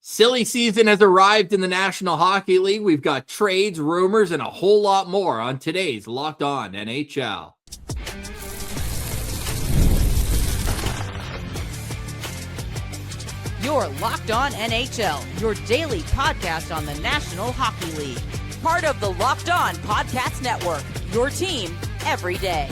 Silly season has arrived in the National Hockey League. We've got trades, rumors, and a whole lot more on today's Locked On NHL. You're Locked On NHL, your daily podcast on the National Hockey League. Part of the Locked On Podcast Network, your team every day.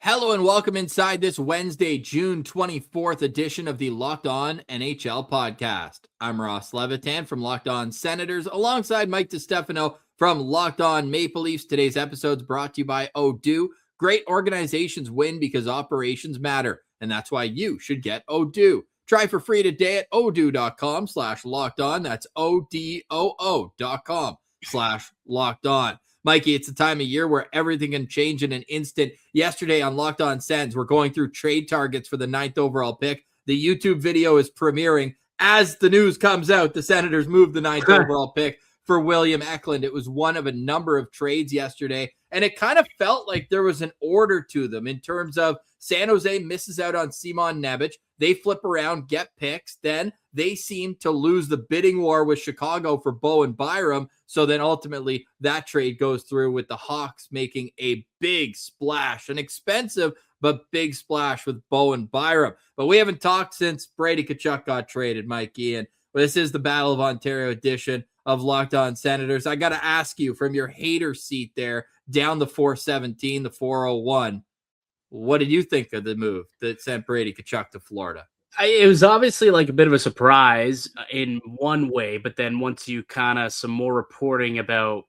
Hello and welcome inside this Wednesday, June 24th edition of the Locked On NHL podcast. I'm Ross Levitan from Locked On Senators alongside Mike DiStefano from Locked On Maple Leafs. Today's episode is brought to you by Odoo. Great organizations win because operations matter, and that's why you should get Odoo. Try for free today at odoo.com/lockedon. That's odoo.com/lockedon. Mikey, it's the time of year where everything can change in an instant. Yesterday on Locked On Sens, we're going through trade targets for the 9th overall pick. The YouTube video is premiering. As the news comes out, the Senators moved the 9th overall pick for William Eklund. It was one of a number of trades yesterday, and it kind of felt like there was an order to them in terms of San Jose misses out on Simon Nemec. They flip around, get picks. Then they seem to lose the bidding war with Chicago for Bowen Byram. So then ultimately that trade goes through with the Hawks making a big splash, an expensive but big splash with Bowen Byram. But we haven't talked since Brady Tkachuk got traded, Mikey. And this is the Battle of Ontario edition of Locked On Senators. I got to ask you from your hater seat there down the 417, the 401. What did you think of the move that sent Brady Tkachuk to Florida? It was obviously like a bit of a surprise in one way, but then once you kind of some more reporting about,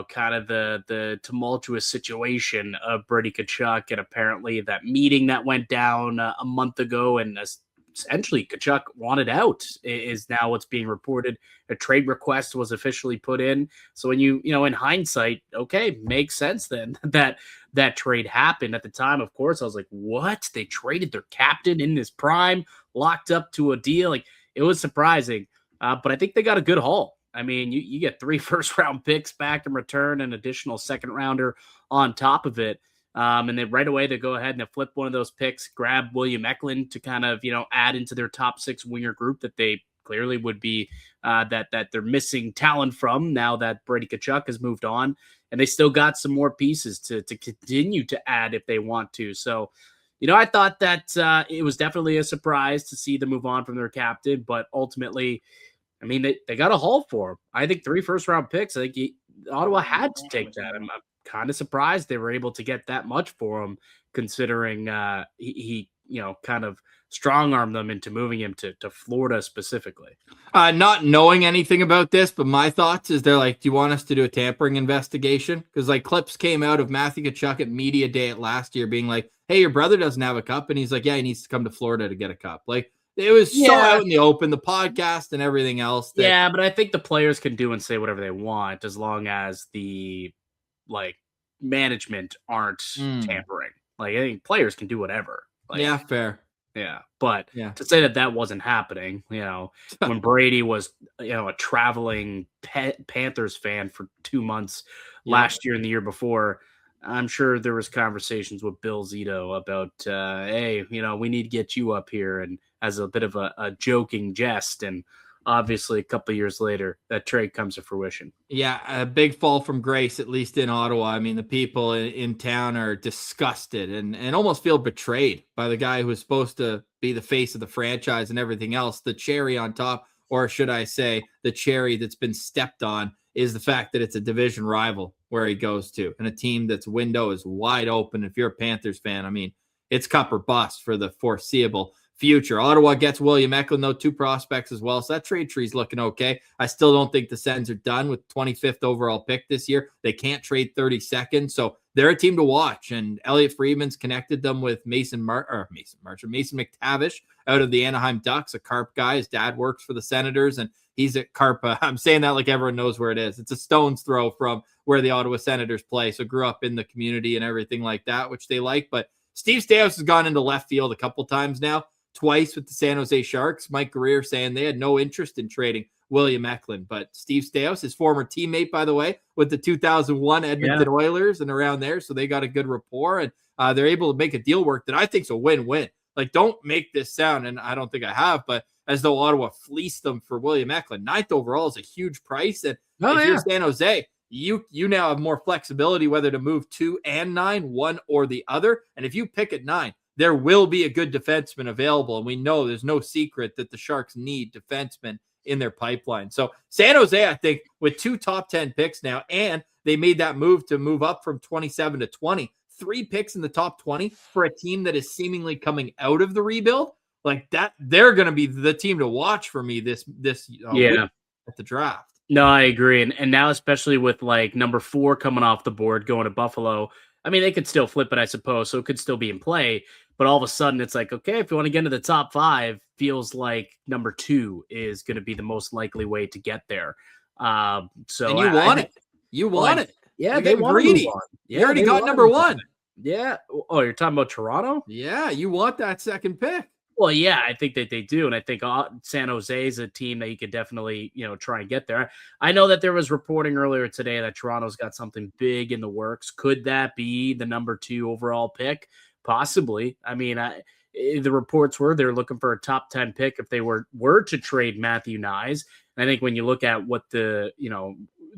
kind of the tumultuous situation of Brady Tkachuk and apparently that meeting that went down a month ago and essentially Tkachuk wanted out is now what's being reported. A trade request was officially put in. So when in hindsight, okay, makes sense then that trade happened. At the time, of course, I was like, what? They traded their captain in his prime, locked up to a deal. Like, it was surprising, but I think they got a good haul. I mean, you get 3 first-round picks back in return, an additional second-rounder on top of it. And then right away, they go ahead and they flip one of those picks, grab William Eklund to kind of, add into their top 6 winger group that they clearly would be that they're missing talent from now that Brady Tkachuk has moved on. And they still got some more pieces to continue to add if they want to. So, I thought that it was definitely a surprise to see them move on from their captain. But ultimately, I mean, they got a haul for him. I think 3 first-round picks. I think Ottawa had to take that. I'm kind of surprised they were able to get that much for him, considering he kind of strong-armed them into moving him to Florida specifically. Not knowing anything about this, but my thoughts is they're like, do you want us to do a tampering investigation? Because clips came out of Matthew Tkachuk at media day at last year being like, hey, your brother doesn't have a cup. And he's like, yeah, he needs to come to Florida to get a cup. Like, it was so out in the open, the podcast and everything else. But I think the players can do and say whatever they want as long as the management aren't tampering. I think players can do whatever. Fair. Yeah, but to say that wasn't happening, when Brady was, a traveling Panthers fan for 2 months last year and the year before, I'm sure there was conversations with Bill Zito about, hey, we need to get you up here, and as a bit of a joking jest. And obviously, a couple of years later, that trade comes to fruition. Yeah, a big fall from grace, at least in Ottawa. I mean, the people in town are disgusted and almost feel betrayed by the guy who was supposed to be the face of the franchise and everything else. The cherry on top, or should I say, the cherry that's been stepped on, is the fact that it's a division rival where he goes to, and a team that's window is wide open. If you're a Panthers fan, I mean, it's cup or bust for the foreseeable future. Ottawa gets William Eklund, though, 2 prospects as well. So that trade tree's looking okay. I still don't think the Sens are done with 25th overall pick this year. They can't trade 32nd. So they're a team to watch. And Elliot Friedman's connected them with Mason McTavish out of the Anaheim Ducks, a Carp guy. His dad works for the Senators, and he's at Carp. I'm saying that like everyone knows where it is. It's a stone's throw from where the Ottawa Senators play. So grew up in the community and everything like that, which they like. But Steve Staios has gone into left field a couple times now. Twice with the San Jose Sharks. Mike Guerrier saying they had no interest in trading William Eklund. But Steve Staios, his former teammate, by the way, with the 2001 Edmonton Oilers and around there. So they got a good rapport, and they're able to make a deal work that I think is a win-win. Like, don't make this sound, and I don't think I have, but as though Ottawa fleeced them for William Eklund. 9th overall is a huge price. And if you're San Jose, you now have more flexibility whether to move 2 and 9, one or the other. And if you pick at 9, there will be a good defenseman available. And we know there's no secret that the Sharks need defensemen in their pipeline. So San Jose, I think, with 2 top 10 picks now, and they made that move to move up from 27 to 20, 3 picks in the top 20 for a team that is seemingly coming out of the rebuild. Like that, they're going to be the team to watch for me this week at the draft. No, I agree. And now, especially with like number 4 coming off the board, going to Buffalo, I mean, they could still flip it, I suppose. So it could still be in play. But all of a sudden, it's like, okay, if you want to get into the top 5, feels like number 2 is going to be the most likely way to get there. And you want it. You want it. Yeah, they want greedy. You already got number 1. Yeah. Oh, you're talking about Toronto? Yeah, you want that second pick. Well, yeah, I think that they do. And I think San Jose is a team that you could definitely, try and get there. I know that there was reporting earlier today that Toronto's got something big in the works. Could that be the number 2 overall pick? Possibly. I mean, the reports were they're looking for a top 10 pick if they were to trade Matthew Nyes. And I think when you look at what the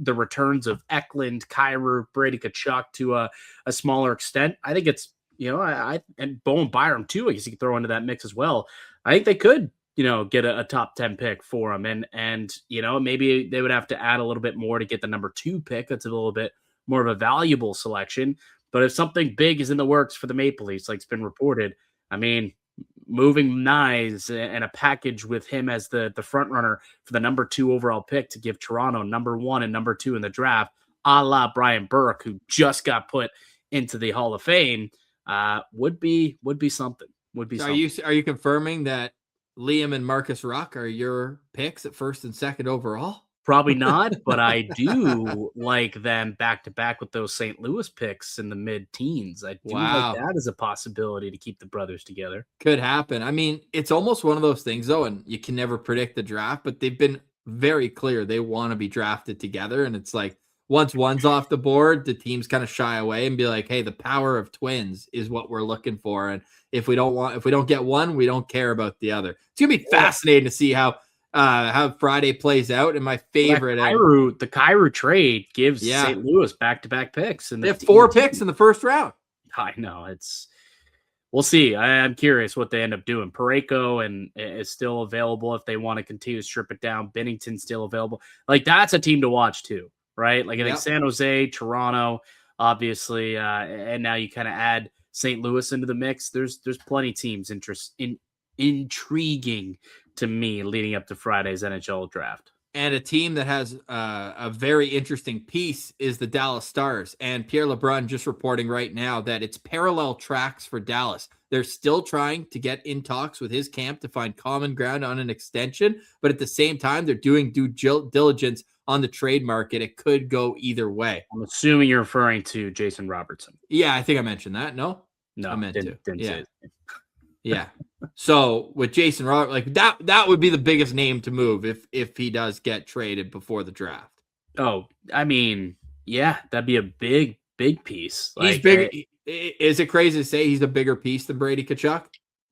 returns of Eklund, Kyrou, Brady Tkachuk to a smaller extent, I think it's, and Bowen Byram too, I guess you could throw into that mix as well. I think they could, get a top 10 pick for him. And maybe they would have to add a little bit more to get the number 2 pick. That's a little bit more of a valuable selection. But if something big is in the works for the Maple Leafs, like it's been reported, I mean, moving Nyes and a package with him as the front runner for the number 2 overall pick to give Toronto number 1 and number 2 in the draft, a la Brian Burke, who just got put into the Hall of Fame, would be something. Are you confirming that Liam and Marcus Ruck are your picks at 1st and 2nd overall? Probably not, but I do like them back to back with those St. Louis picks in the mid-teens. I do like that as a possibility to keep the brothers together. Could happen. I mean, it's almost one of those things, though, and you can never predict the draft, but they've been very clear they want to be drafted together. And it's like, once one's off the board, the teams kind of shy away and be like, hey, the power of twins is what we're looking for. And if we don't get one, we don't care about the other. It's going to be fascinating to see how Friday plays out. And my favorite, the Kyrou trade gives St. Louis back-to-back picks. They have 4 picks in the first round. I know. We'll see. I'm curious what they end up doing. Parayko is still available if they want to continue to strip it down. Bennington's still available. Like, that's a team to watch too, right? Like, I think San Jose, Toronto, obviously, and now you kind of add St. Louis into the mix. There's plenty of teams intriguing to me leading up to Friday's NHL draft. And a team that has a very interesting piece is the Dallas Stars. And Pierre LeBrun just reporting right now that it's parallel tracks for Dallas. They're still trying to get in talks with his camp to find common ground on an extension. But at the same time, they're doing due diligence on the trade market. It could go either way. I'm assuming you're referring to Jason Robertson. Yeah, I think I mentioned that. No, I meant to. Didn't say it. Yeah. So with Jason Roberts, like that would be the biggest name to move if he does get traded before the draft. Oh, I mean, yeah, that'd be a big piece. He's big. Is it crazy to say he's a bigger piece than Brady Tkachuk?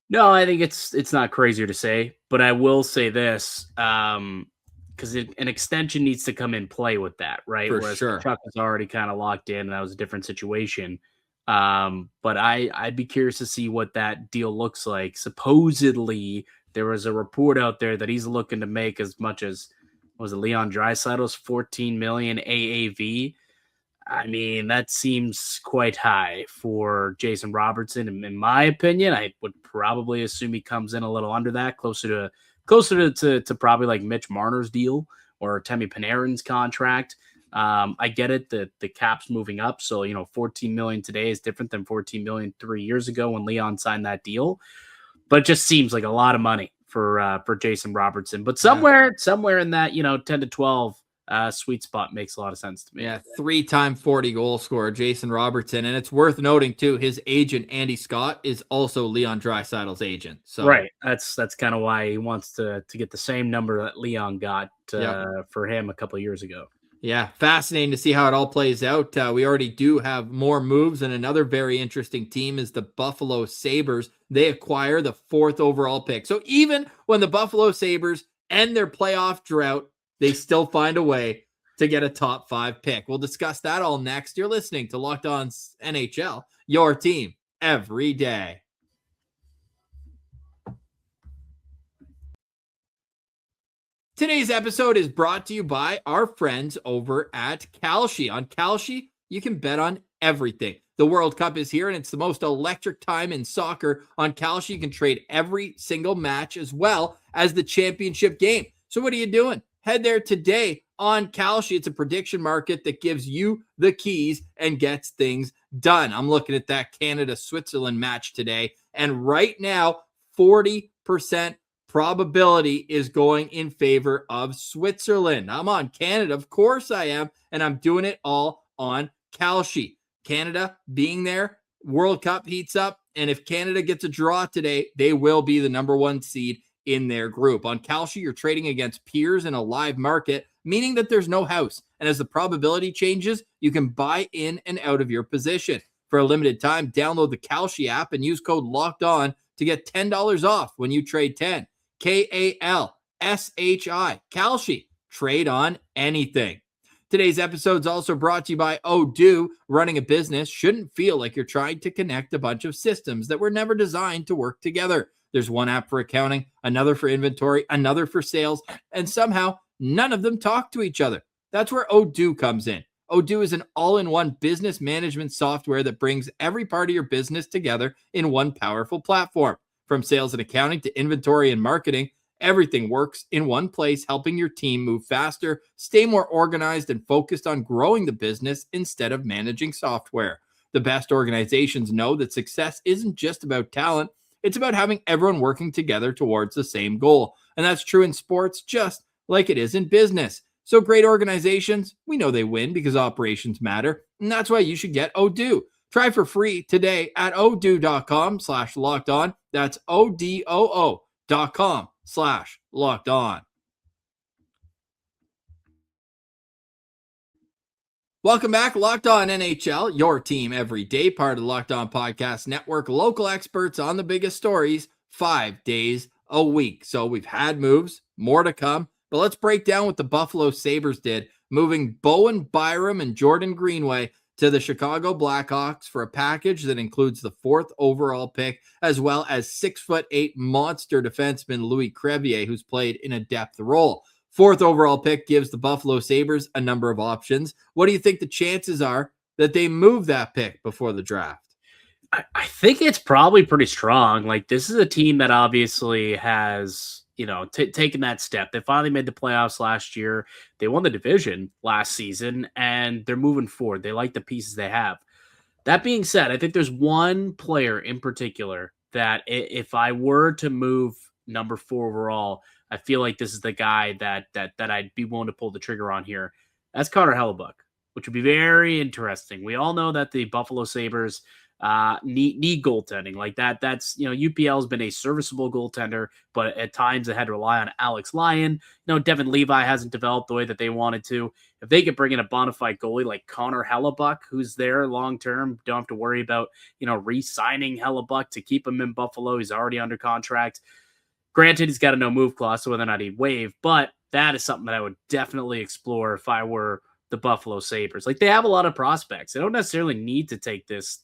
No, I think it's not crazier to say, but I will say this, because an extension needs to come in play with that, right? For Whereas sure. Tkachuk was already kind of locked in, and that was a different situation. But I'd be curious to see what that deal looks like. Supposedly, there was a report out there that he's looking to make as much as, was it Leon Draisaitl's $14 million AAV? I mean, that seems quite high for Jason Robertson. In my opinion, I would probably assume he comes in a little under that, closer to probably like Mitch Marner's deal or Temi Panarin's contract. I get it that the cap's moving up. So, $14 million today is different than $14 million 3 years ago when Leon signed that deal. But it just seems like a lot of money for Jason Robertson. But somewhere in that, 10 to 12 sweet spot makes a lot of sense to me. Yeah, 3-time 40 goal scorer, Jason Robertson. And it's worth noting, too, his agent, Andy Scott, is also Leon Draisaitl's agent. So right. That's kind of why he wants to get the same number that Leon got for him a couple of years ago. Yeah, fascinating to see how it all plays out. We already do have more moves, and another very interesting team is the Buffalo Sabres. They acquire the 4th overall pick. So even when the Buffalo Sabres end their playoff drought, they still find a way to get a top 5 pick. We'll discuss that all next. You're listening to Locked On NHL, your team every day. Today's episode is brought to you by our friends over at Kalshi. On Kalshi, you can bet on everything. The World Cup is here, and it's the most electric time in soccer. On Kalshi, you can trade every single match as well as the championship game. So what are you doing? Head there today on Kalshi. It's a prediction market that gives you the keys and gets things done. I'm looking at that Canada-Switzerland match today, and right now, 40% probability is going in favor of Switzerland. I'm on Canada. Of course I am. And I'm doing it all on Kalshi. Canada being there, World Cup heats up. And if Canada gets a draw today, they will be the number 1 seed in their group. On Kalshi, you're trading against peers in a live market, meaning that there's no house. And as the probability changes, you can buy in and out of your position. For a limited time, download the Kalshi app and use code LOCKEDON to get $10 off when you trade 10. Kalshi. Kalshi. Trade on anything. Today's episode is also brought to you by Odoo. Running a business shouldn't feel like you're trying to connect a bunch of systems that were never designed to work together. There's one app for accounting, another for inventory, another for sales, and somehow none of them talk to each other. That's where Odoo comes in. Odoo is an all-in-one business management software that brings every part of your business together in one powerful platform. From sales and accounting to inventory and marketing, everything works in one place, helping your team move faster, stay more organized, and focused on growing the business instead of managing software. The best organizations know that success isn't just about talent, it's about having everyone working together towards the same goal. And that's true in sports just like it is in business. So great organizations, we know they win because operations matter, and that's why you should get Odoo. Try for free today at odoo.com/lockedon. That's odoo.com/lockedon. Welcome back, Locked On NHL, your team every day, part of the Locked On Podcast Network. Local experts on the biggest stories 5 days a week. So we've had moves, more to come, but let's break down what the Buffalo Sabres did, moving Bowen Byram and Jordan Greenway to the Chicago Blackhawks for a package that includes the 4th overall pick, as well as 6'8" monster defenseman Louis Crevier, who's played in a depth role. 4th overall pick gives the Buffalo Sabres a number of options. What do you think the chances are that they move that pick before the draft? I think it's probably pretty strong. Like, this is a team that obviously has, taken that step. They finally made the playoffs last year. They won the division last season, and they're moving forward. They like the pieces they have. That being said, I think there's one player in particular that if I were to move number 4 overall, I feel like this is the guy that I'd be willing to pull the trigger on here. That's Connor Hellebuyck, which would be very interesting. We all know that the Buffalo Sabres need goaltending like that. That's, UPL has been a serviceable goaltender, but at times they had to rely on Alex Lyon. Devin Levi hasn't developed the way that they wanted to. If they could bring in a bona fide goalie like Connor Hellebuyck, who's there long-term, don't have to worry about, re-signing Hellebuyck to keep him in Buffalo. He's already under contract. Granted, he's got a no-move clause, so whether or not he'd waive, but that is something that I would definitely explore if I were the Buffalo Sabres. Like, they have a lot of prospects. They don't necessarily need to take this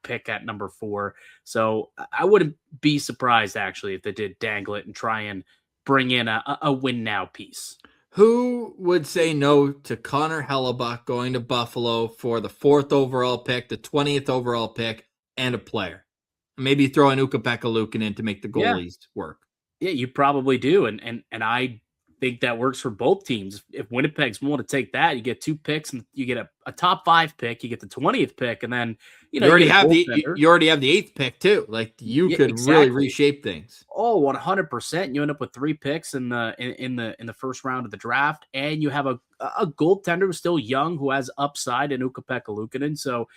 pick at number 4. So I wouldn't be surprised, actually, if they did dangle it and try and bring in a win-now piece. Who would say no to Connor Hellebuyck going to Buffalo for the 4th overall pick, the 20th overall pick, and a player? Maybe throw in Ukko-Pekka Luukkonen to make the goalies work. Yeah, you probably do. And I think that works for both teams. If Winnipeg's willing to take that, you get 2 picks and you get a top 5 pick, you get the 20th pick, and then you already have the 8th pick too. Like, you could really reshape things. Oh, 100%. You end up with 3 picks in the first round of the draft, and you have a goaltender who's still young who has upside in Ukko-Pekka Luukkonen. So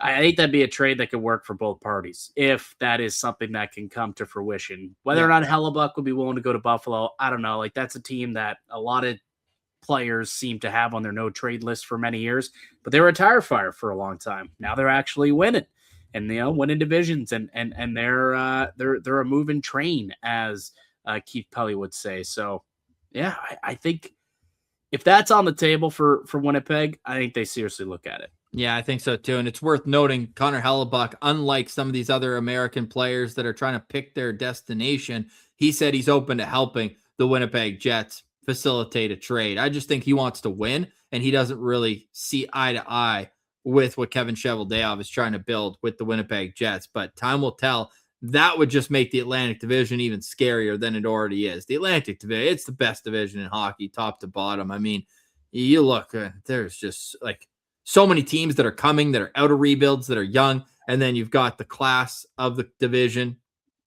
I think that'd be a trade that could work for both parties if that is something that can come to fruition. Whether or not Hellebuyck would be willing to go to Buffalo, I don't know. Like, that's a team that a lot of players seem to have on their no trade list for many years, but they were a tire fire for a long time. Now they're actually winning, and winning divisions, and they're a moving train, as Keith Pelly would say. So yeah, I think if that's on the table for Winnipeg, I think they seriously look at it. Yeah, I think so too. And it's worth noting Connor Hellebuck, unlike some of these other American players that are trying to pick their destination, he said he's open to helping the Winnipeg Jets facilitate a trade. I just think he wants to win, and he doesn't really see eye to eye with what Kevin Cheveldayoff is trying to build with the Winnipeg Jets. But time will tell. That would just make the Atlantic Division even scarier than it already is. The Atlantic Division, it's the best division in hockey, top to bottom. I mean, you look, there's just like so many teams that are coming, that are out of rebuilds, that are young. And then you've got the class of the division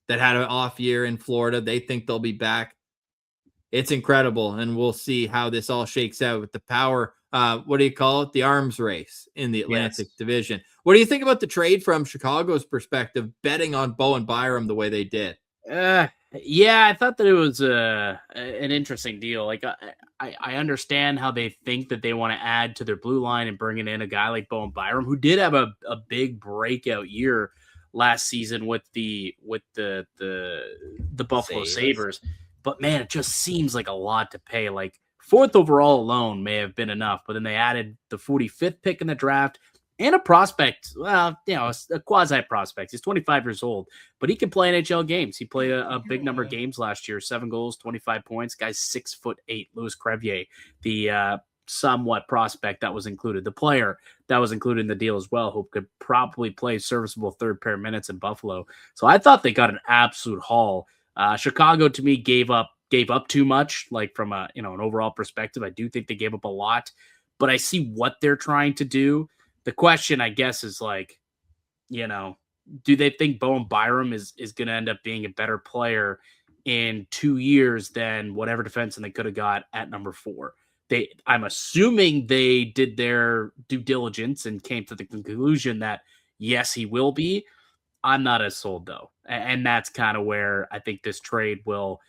that had an off year in Florida. They think they'll be back. It's incredible. And we'll see how this all shakes out with the power. What do you call it? The arms race in the Atlantic Division. What do you think about the trade from Chicago's perspective, betting on Bowen Byram the way they did? Yeah, I thought that it was an interesting deal. Like, I understand how they think that they want to add to their blue line and bringing in a guy like Bowen Byram, who did have a big breakout year last season with the Buffalo Sabres. But man, it just seems like a lot to pay. Like, fourth overall alone may have been enough, but then they added the 45th pick in the draft and a prospect. Well, a quasi prospect. He's 25 years old, but he can play NHL games. He played a big number of games last year, 7 goals, 25 points. Guy's 6'8", Louis Crevier, the somewhat prospect that was included, the player that was included in the deal as well, who could probably play serviceable third pair minutes in Buffalo. So I thought they got an absolute haul. Chicago, to me, gave up too much, like from an overall perspective. I do think they gave up a lot, but I see what they're trying to do. The question, I guess, is like, do they think Bowen Byram is going to end up being a better player in 2 years than whatever defenseman they could have got at number 4? I'm assuming they did their due diligence and came to the conclusion that, yes, he will be. I'm not as sold, though. And that's kind of where I think this trade will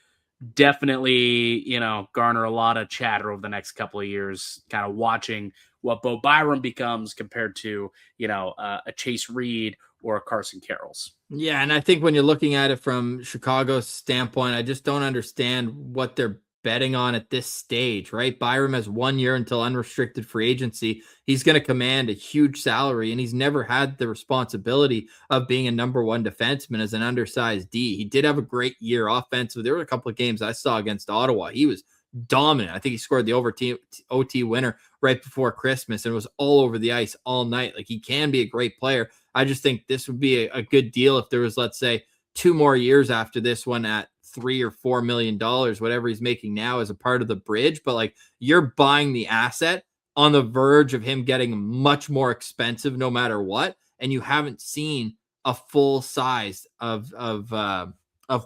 definitely, garner a lot of chatter over the next couple of years, kind of watching what Bo Byram becomes compared to, a Chase Reed or a Carson Carroll's. Yeah, and I think when you're looking at it from Chicago's standpoint, I just don't understand what they're betting on at this stage, right? Byram has 1 year until unrestricted free agency. He's going to command a huge salary, and he's never had the responsibility of being a number 1 defenseman as an undersized D. He did have a great year offensively. There were a couple of games I saw against Ottawa. He was dominant. I think he scored the OT winner right before Christmas and was all over the ice all night. Like, he can be a great player. I just think this would be a good deal if there was, let's say, 2 more years after this one at $3 or $4 million, whatever he's making now, as a part of the bridge. But like, you're buying the asset on the verge of him getting much more expensive no matter what, and you haven't seen a full size of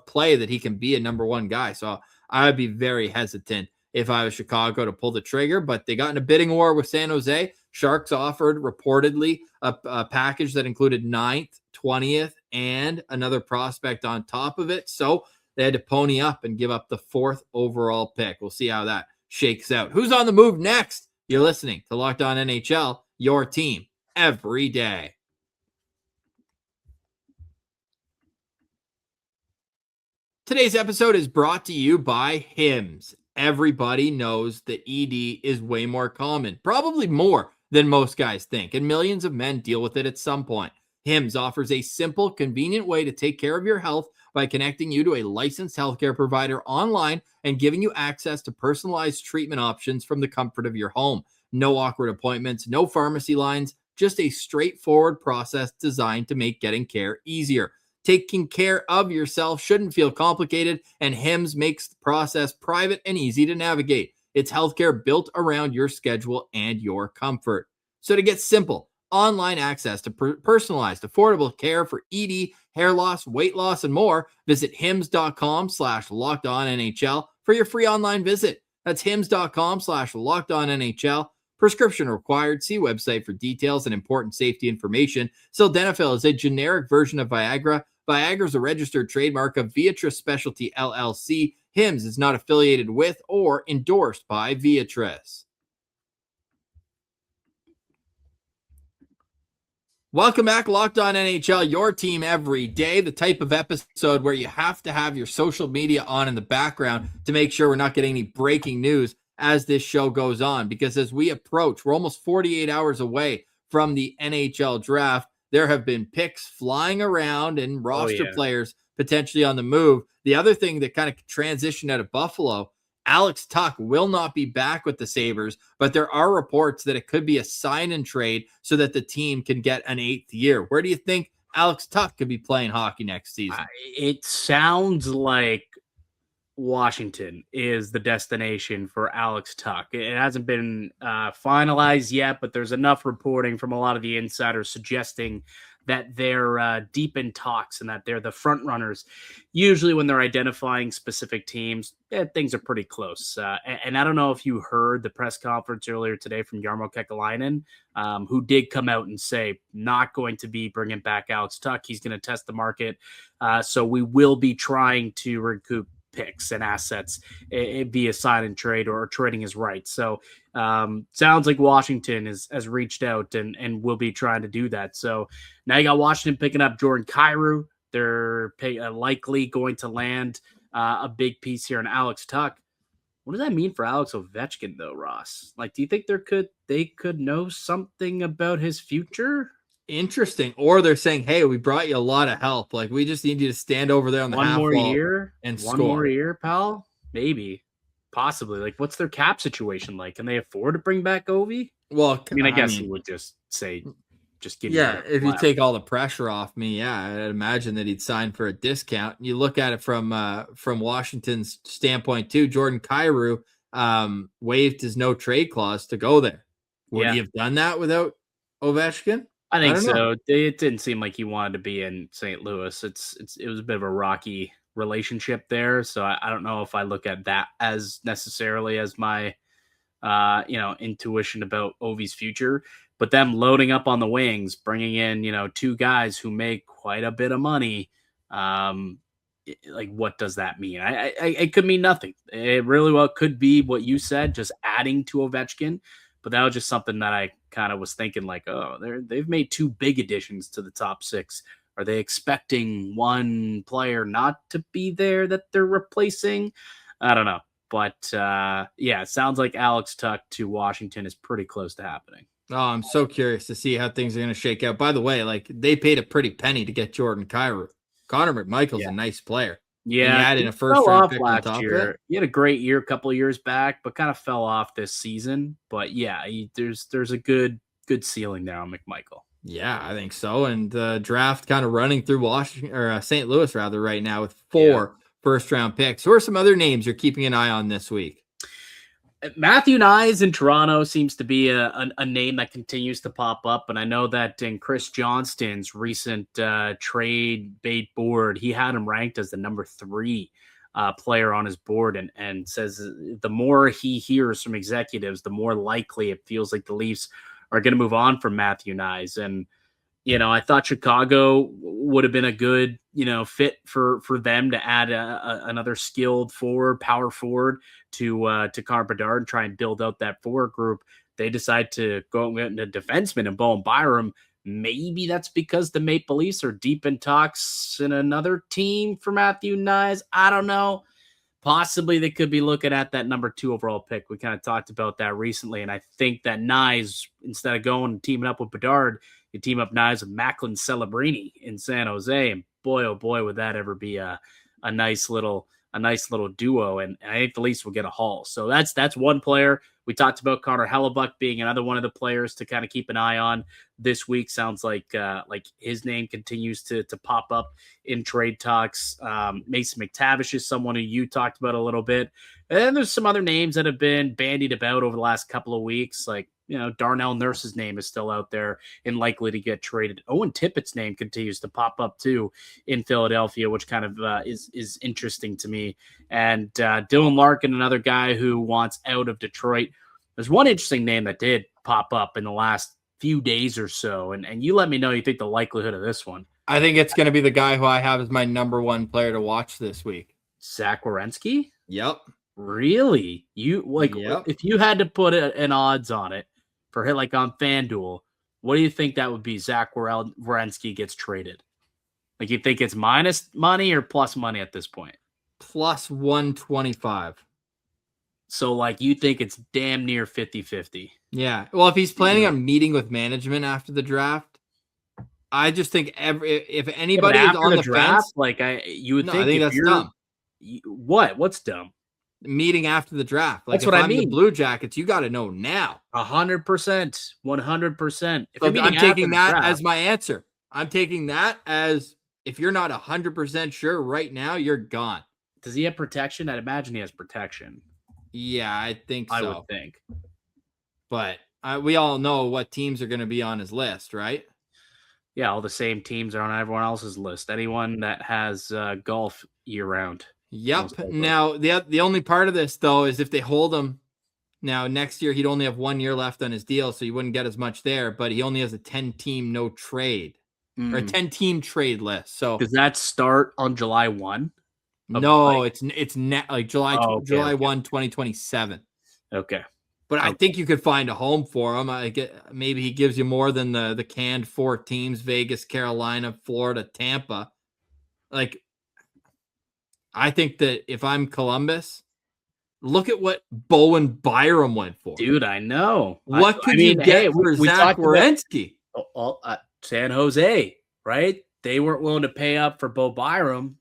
play that he can be a number 1 guy. So I would be very hesitant if I was Chicago to pull the trigger, but they got in a bidding war with San Jose. Sharks offered reportedly a package that included 9th, 20th, and another prospect on top of it. So they had to pony up and give up the 4th overall pick. We'll see how that shakes out. Who's on the move next? You're listening to Locked On NHL, your team every day. Today's episode is brought to you by Hims. Everybody knows that ED is way more common, probably more than most guys think, and millions of men deal with it at some point. Hims offers a simple, convenient way to take care of your health by connecting you to a licensed healthcare provider online and giving you access to personalized treatment options from the comfort of your home. No awkward appointments, no pharmacy lines, just a straightforward process designed to make getting care easier. Taking care of yourself shouldn't feel complicated, and Hims makes the process private and easy to navigate. It's healthcare built around your schedule and your comfort. So to get simple, online access to personalized, affordable care for ED, hair loss, weight loss, and more, visit hims.com/LockedOnNHL for your free online visit. That's hims.com/LockedOnNHL. Prescription required. See website for details and important safety information. Sildenafil is a generic version of Viagra. Viagra is a registered trademark of Viatris Specialty LLC. Hims is not affiliated with or endorsed by Viatris. Welcome back, Locked On NHL, your team every day, the type of episode where you have to have your social media on in the background to make sure we're not getting any breaking news as this show goes on. Because as we approach, we're almost 48 hours away from the NHL Draft. There have been picks flying around and roster players potentially on the move. The other thing that kind of transitioned out of Buffalo, Alex Tuch will not be back with the Sabres, but there are reports that it could be a sign and trade so that the team can get an 8th year. Where do you think Alex Tuch could be playing hockey next season? It sounds like Washington is the destination for Alex Tuch. It hasn't been finalized yet, but there's enough reporting from a lot of the insiders suggesting that they're deep in talks and that they're the front runners. Usually when they're identifying specific teams, things are pretty close. And I don't know if you heard the press conference earlier today from Jarmo Kekalainen, who did come out and say not going to be bringing back Alex Tuch. He's going to test the market. So we will be trying to recoup picks and assets via sign and trade or trading his rights. So sounds like Washington has reached out and will be trying to do that. So now you got Washington picking up Jordan Kyrou. They're likely going to land a big piece here on Alex Tuch. What does that mean for Alex Ovechkin though, Ross? Like, do you think they could know something about his future? Interesting. Or they're saying, hey, we brought you a lot of help. Like, we just need you to stand over there on the half wall and score. One more year, pal? Maybe. Possibly. Like, what's their cap situation like? Can they afford to bring back Ovi? Well, I guess he would just say, just give me. Yeah, if you take all the pressure off me, I'd imagine that he'd sign for a discount. You look at it from Washington's standpoint too. Jordan Kyrou waived his no trade clause to go there. Would he have done that without Ovechkin? I think so. It didn't seem like he wanted to be in St. Louis. It was a bit of a rocky relationship there. So I don't know if I look at that as necessarily as my, intuition about Ovi's future. But them loading up on the wings, bringing in, two guys who make quite a bit of money. What does that mean? It could mean nothing. It really well could be what you said, just adding to Ovechkin. But that was just something that I kind of was thinking like, oh, they've made 2 big additions to the top 6. Are they expecting one player not to be there that they're replacing? I don't know. But it sounds like Alex Tuch to Washington is pretty close to happening. Oh, I'm so curious to see how things are going to shake out. By the way, they paid a pretty penny to get Jordan Kyrou. Connor McMichael's a nice player. Yeah, he had in a first round pick last year. He had a great year a couple of years back, but kind of fell off this season. But there's a good ceiling there on McMichael. Yeah, I think so. And the draft kind of running through Washington or St. Louis rather right now with 4 first round picks. Who are some other names you're keeping an eye on this week? Matthew Knies in Toronto seems to be a name that continues to pop up. And I know that in Chris Johnston's recent trade bait board, he had him ranked as the number 3 player on his board and says the more he hears from executives, the more likely it feels like the Leafs are going to move on from Matthew Knies. And, I thought Chicago would have been a good, fit for them to add another skilled power forward to Connor Bedard and try and build out that forward group. They decide to go into defenseman and Bowen Byram. Maybe that's because the Maple Leafs are deep in talks in another team for Matthew Knies. I don't know. Possibly they could be looking at that number 2 overall pick. We kind of talked about that recently. And I think that Knies, instead of going and teaming up with Bedard, you team up Knies with Macklin Celebrini in San Jose. And boy, oh boy, would that ever be a nice little duo. And I think the Leafs will get a haul. So that's one player. We talked about Connor Hellebuck being another one of the players to kind of keep an eye on this week. Sounds like his name continues to pop up in trade talks. Mason McTavish is someone who you talked about a little bit. And there's some other names that have been bandied about over the last couple of weeks. Like, Darnell Nurse's name is still out there and likely to get traded. Owen Tippett's name continues to pop up too in Philadelphia, which kind of is interesting to me. And Dylan Larkin, another guy who wants out of Detroit. There's one interesting name that did pop up in the last few days or so. And you let me know you think the likelihood of this one. I think it's going to be the guy who I have as my number 1 player to watch this week. Zach Werenski? Yep. Really? You like Yep. if you had to put an odds on it for hit like on FanDuel, what do you think that would be? Zach Werenski gets traded. Like you think it's minus money or plus money at this point? Plus 125. So like you think it's damn near 50-50. Yeah. Well, if he's planning on meeting with management after the draft, I just think if anybody is on the draft, fence, like you would think I think that's dumb. What's dumb? Meeting after the draft. Like That's what I mean. The Blue Jackets, you got to know now. 100%, 100%. I'm taking that as my answer. I'm taking that as if you're not 100% sure right now, you're gone. Does he have protection? I'd imagine he has protection. Yeah, I think so. I would think. But we all know what teams are going to be on his list, right? Yeah, all the same teams are on everyone else's list. Anyone that has golf year round. Yep. Now, the only part of this, though, is if they hold him. Now, next year, he'd only have 1 year left on his deal, so he wouldn't get as much there, but he only has a 10-team no trade or a 10-team trade list. So does that start on July 1? No, it's like July 1, 2027. Okay. But I think you could find a home for him. Maybe he gives you more than the canned 4 teams: Vegas, Carolina, Florida, Tampa. Like, I think that if I'm Columbus, look at what Bowen Byram went for. Dude, I know. What could you get for Zach Werenski? San Jose, right? They weren't willing to pay up for Bo Byram.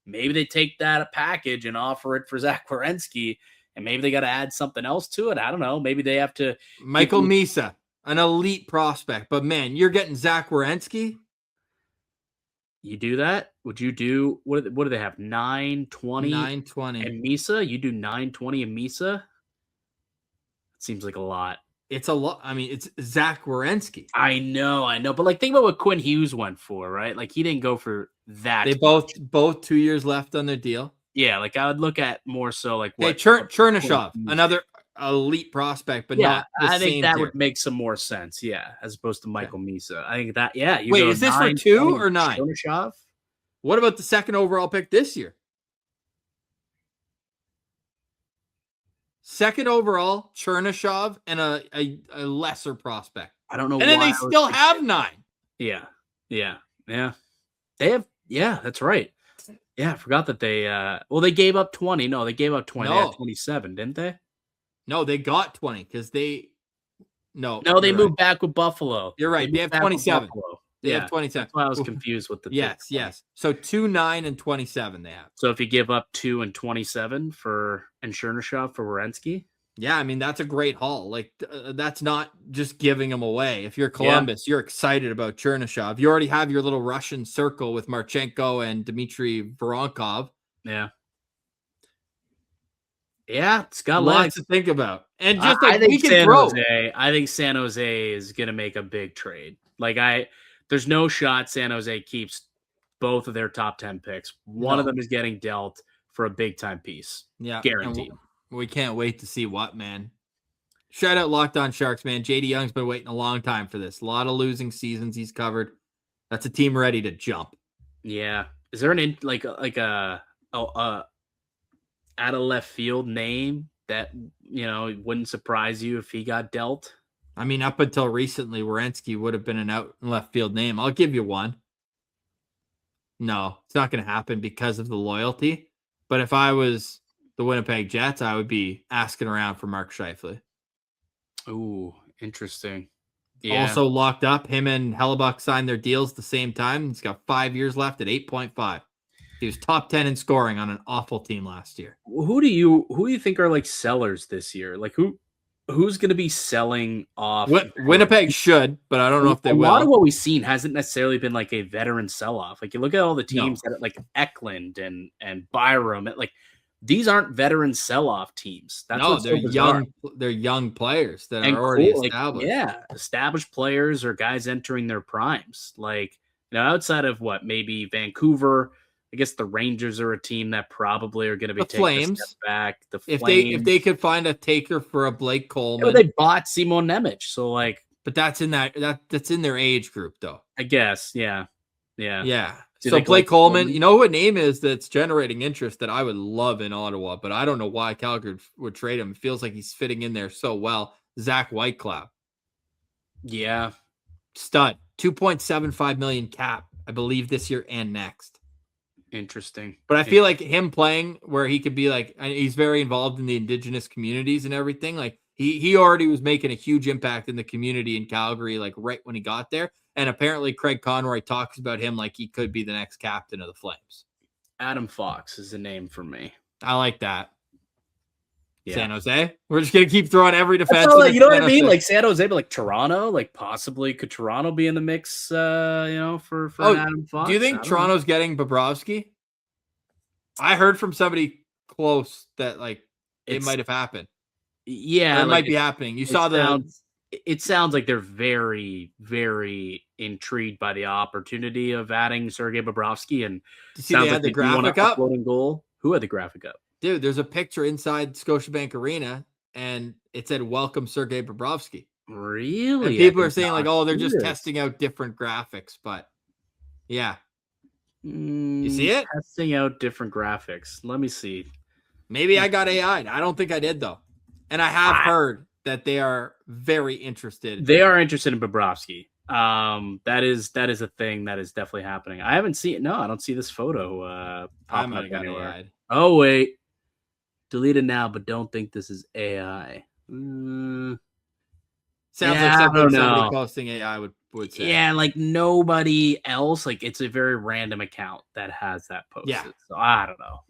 Maybe they take that package and offer it for Zach Werenski, and maybe they got to add something else to it. I don't know. Maybe they have to. Michael Misa, an elite prospect, but man, you're getting Zach Werenski. You do that? Would you do what do they have? 920? 920. And Misa? You do 920 and Misa? It seems like a lot. It's a lot. I mean, it's Zach Werenski. I know. But like think about what Quinn Hughes went for, right? Like he didn't go for that. They both 2 years left on their deal. Yeah, like I would look at more so like what Chernyshov, another elite prospect, but not the I think same that tier. would make some more sense, as opposed to Michael Misa. I think that, Wait, is this for 2 or 9? Chernyshov? What about the second overall pick this year? Second overall, Chernyshov, and a lesser prospect. I don't know. And then they still have 9. Yeah. They have. Yeah, that's right. Yeah, I forgot that they. They gave up 20. No, they gave up 20. They had 27, didn't they? No, they got 20 because they. No, they moved back with Buffalo. You're right. They have 27. They have 27. That's why I was confused with the. Yes. So 2, 9, and 27 they have. So if you give up 2 and 27 for Chernyshov for Werenski. Yeah, I mean, that's a great haul. Like, that's not just giving them away. If you're Columbus, you're excited about Chernyshov. You already have your little Russian circle with Marchenko and Dmitry Voronkov. Yeah. Yeah, it's got lots to think about. And just like I think San Jose is going to make a big trade. Like, there's no shot San Jose keeps both of their top 10 picks. One of them is getting dealt for a big-time piece. Yeah. Guaranteed. We can't wait to see what, man. Shout out Locked On Sharks, man. JD Young's been waiting a long time for this. A lot of losing seasons he's covered. That's a team ready to jump. Yeah. Is there an out of left field name that, wouldn't surprise you if he got dealt? I mean, up until recently, Werenski would have been an out and left field name. I'll give you one. No, it's not going to happen because of the loyalty. But if I was the Winnipeg Jets, I would be asking around for Mark Scheifele. Ooh, interesting. Yeah. Also locked up. Him and Hellebuck signed their deals at the same time. He's got 5 years left at 8.5. He was top 10 in scoring on an awful team last year. Who do you think are like sellers this year? Like who's going to be selling off? Winnipeg should, but I don't know if they will. A lot of what we've seen hasn't necessarily been like a veteran sell-off. Like you look at all the teams that are like Eklund and Byram, like these aren't veteran sell-off teams. They're young. They're young players that are already established. Established players or guys entering their primes. Like outside of what maybe Vancouver. I guess the Rangers are a team that probably are going to be taking a step back. The Flames, if they could find a taker for a Blake Coleman, they bought Simon Nemec. So like, but that's in their age group though. I guess, yeah. So Blake Coleman, you know who a name is that's generating interest that I would love in Ottawa, but I don't know why Calgary would trade him. It feels like he's fitting in there so well. Zach Whitecloud. Yeah. Stud. 2.75 million cap, I believe, this year and next. Interesting. But I feel like him playing where he could be like, he's very involved in the Indigenous communities and everything. Like he already was making a huge impact in the community in Calgary, like right when he got there. And apparently Craig Conroy talks about him like he could be the next captain of the Flames. Adam Fox is the name for me. I like that. Yeah. San Jose. We're just gonna keep throwing every defense. You know what I mean? Like San Jose, but like Toronto, like possibly could Toronto be in the mix? For Adam Fox. Do you think Toronto's getting Bobrovsky? I heard from somebody close that like it might have happened. Yeah, it might be happening. It sounds like they're very, very intrigued by the opportunity of adding Sergei Bobrovsky. And they had the graphic up. Floating goal. Who had the graphic up? Dude, there's a picture inside Scotiabank Arena, and it said "Welcome, Sergei Bobrovsky." Really? And people are saying like, "Oh, they're just testing out different graphics." But yeah, you see it? Testing out different graphics. Let me see. Maybe I got AI. I don't think I did though, and I have heard that they are very interested. They are interested in Bobrovsky. That is a thing that is definitely happening. I haven't seen it. No, I don't see this photo popping up anywhere. AI. Oh wait, delete it now, but don't think this is AI. Sounds like something somebody posting AI would say. Yeah, like nobody else. Like it's a very random account that has that posted. Yeah. So I don't know.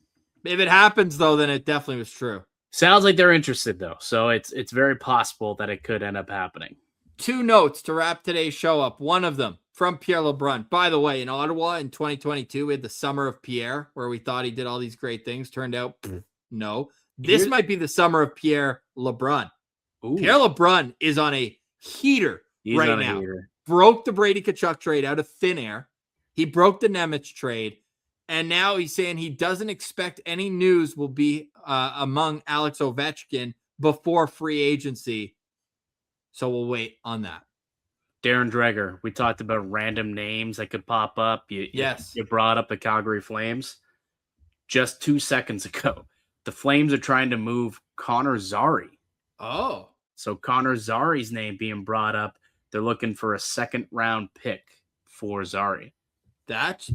If it happens though, then it definitely was true. Sounds like they're interested though, so it's very possible that it could end up happening. 2 notes to wrap today's show up. One of them from Pierre LeBrun. By the way, in Ottawa in 2022, we had the summer of Pierre, where we thought he did all these great things. Turned out, no. This might be the summer of Pierre LeBrun. Ooh. Pierre LeBrun is on a heater right now. Broke the Brady Tkachuk trade out of thin air. He broke the Nemec trade. And now he's saying he doesn't expect any news will be among Alex Ovechkin before free agency. So we'll wait on that. Darren Dreger, we talked about random names that could pop up. You brought up the Calgary Flames. Just 2 seconds ago, the Flames are trying to move Connor Zary. Oh. So Connor Zary's name being brought up. They're looking for a second-round pick for Zary. That's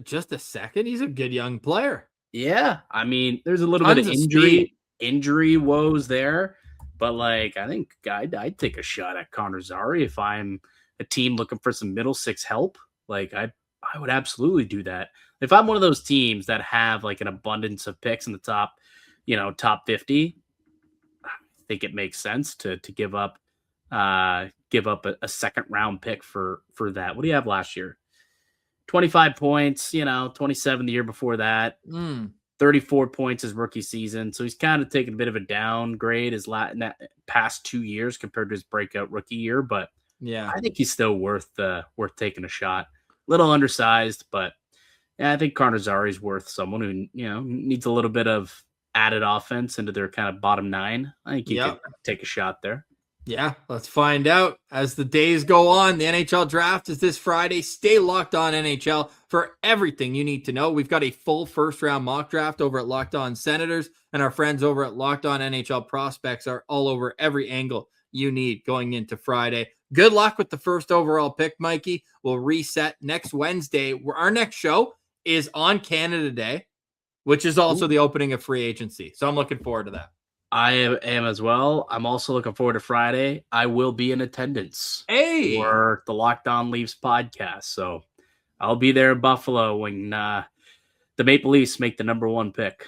just a second. He's a good young player. Yeah. I mean, there's a little bit of injury woes there. But, like, I think I'd take a shot at Connor Zary if I'm a team looking for some middle six help. Like, I would absolutely do that. If I'm one of those teams that have, like, an abundance of picks in the top 50, I think it makes sense to give up a second-round pick for that. What do you have last year? 25 points, 27 the year before that. 34 points his rookie season. So he's kind of taken a bit of a downgrade his past 2 years compared to his breakout rookie year. But yeah, I think he's still worth taking a shot. Little undersized, but yeah, I think Connor Zary is worth someone who, needs a little bit of added offense into their kind of bottom 9. I think you could take a shot there. Yeah, let's find out as the days go on. The NHL Draft is this Friday. Stay locked on NHL for everything you need to know. We've got a full first-round mock draft over at Locked On Senators, and our friends over at Locked On NHL Prospects are all over every angle you need going into Friday. Good luck with the first overall pick, Mikey. We'll reset next Wednesday. Our next show is on Canada Day, which is also the opening of free agency. So I'm looking forward to that. I am as well. I'm also looking forward to Friday. I will be in attendance for the Locked On Leafs podcast. So I'll be there in Buffalo when the Maple Leafs make the number 1 pick.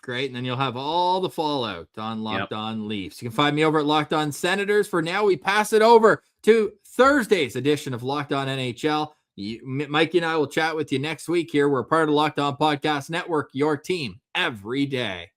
Great. And then you'll have all the fallout on Locked On Leafs. You can find me over at Locked On Senators. For now, we pass it over to Thursday's edition of Locked On NHL. Mikey and I will chat with you next week here. We're part of the Locked On Podcast Network, your team every day.